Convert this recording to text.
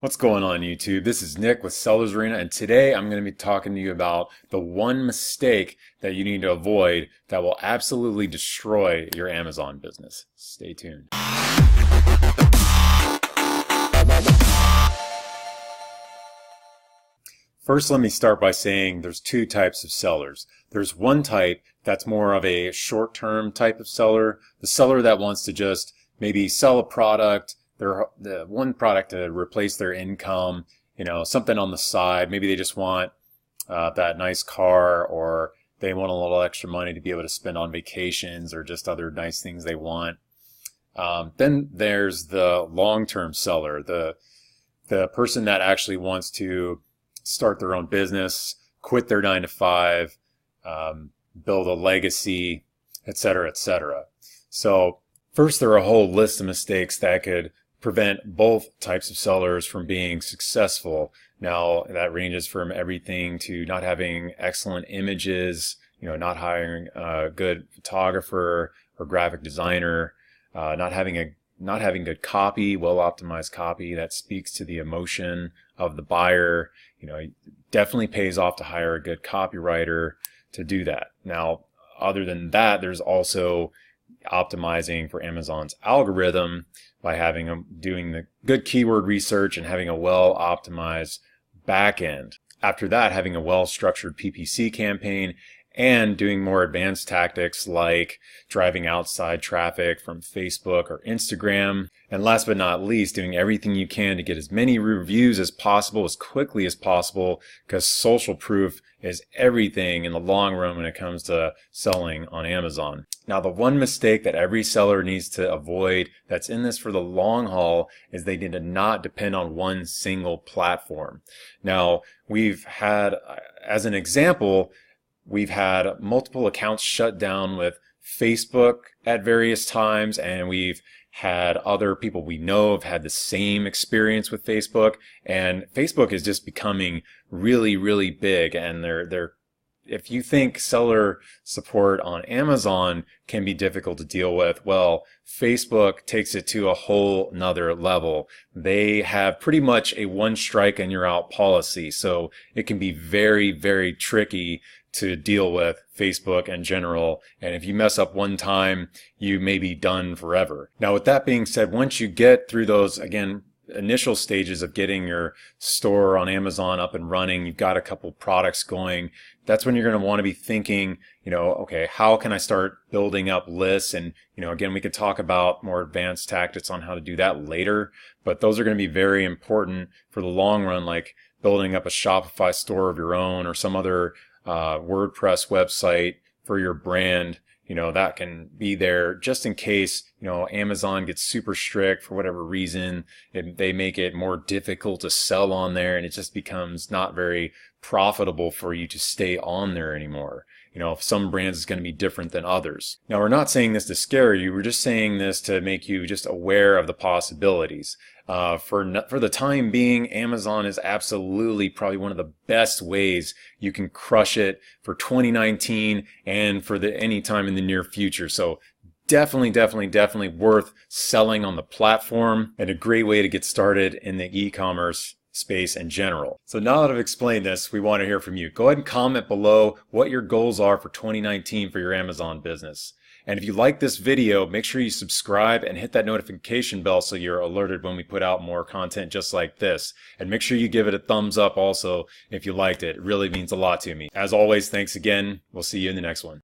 What's going on YouTube? This is Nick with Sellers Arena, and today I'm going to be talking to you about the one mistake that you need to avoid that will absolutely destroy your Amazon business. Stay tuned. First, let me start by saying there's two types of sellers. There's one type that's more of a short-term type of seller, the seller that wants to just maybe sell a product, the one product to replace their income, something on the side. Maybe they just want that nice car, or they want a little extra money to be able to spend on vacations or just other nice things they want. Then there's the long-term seller, the person that actually wants to start their own business, quit their 9-to-5, build a legacy, etc., etc. So first, there are a whole list of mistakes that could prevent both types of sellers from being successful. Now, that ranges from everything to not having excellent images, not hiring a good photographer or graphic designer, not having good copy, well-optimized copy that speaks to the emotion of the buyer. It definitely pays off to hire a good copywriter to do that. Now, other than that, there's also optimizing for Amazon's algorithm by doing the good keyword research and having a well-optimized back end. After that, having a well-structured PPC campaign and doing more advanced tactics like driving outside traffic from Facebook or Instagram. And last but not least, doing everything you can to get as many reviews as possible, as quickly as possible, because social proof is everything in the long run when it comes to selling on Amazon. Now, the one mistake that every seller needs to avoid that's in this for the long haul is they need to not depend on one single platform. Now, we've had, as an example, we've had multiple accounts shut down with Facebook at various times, and we've had other people we know have had the same experience with Facebook, and Facebook is just becoming really, really big. And if you think seller support on Amazon can be difficult to deal with, well, Facebook takes it to a whole nother level. They have pretty much a one strike and you're out policy, so it can be very, very tricky to deal with Facebook in general. And if you mess up one time, you may be done forever. Now, with that being said, once you get through those, again, initial stages of getting your store on Amazon up and running, you've got a couple products going, that's when you're going to want to be thinking, okay, how can I start building up lists? And, again, we could talk about more advanced tactics on how to do that later, but those are going to be very important for the long run, like building up a Shopify store of your own or some other WordPress website for your brand. That can be there just in case, Amazon gets super strict for whatever reason. They make it more difficult to sell on there, and it just becomes not very profitable for you to stay on there anymore. Some brands is going to be different than others. Now, we're not saying this to scare you. We're just saying this to make you just aware of the possibilities. For the time being, Amazon is absolutely probably one of the best ways you can crush it for 2019 and for any time in the near future. So definitely worth selling on the platform, and a great way to get started in the e-commerce space in general. So now that I've explained this, we want to hear from you. Go ahead and comment below what your goals are for 2019 for your Amazon business. And if you like this video, make sure you subscribe and hit that notification bell so you're alerted when we put out more content just like this. And make sure you give it a thumbs up also if you liked it. It really means a lot to me. As always, thanks again. We'll see you in the next one.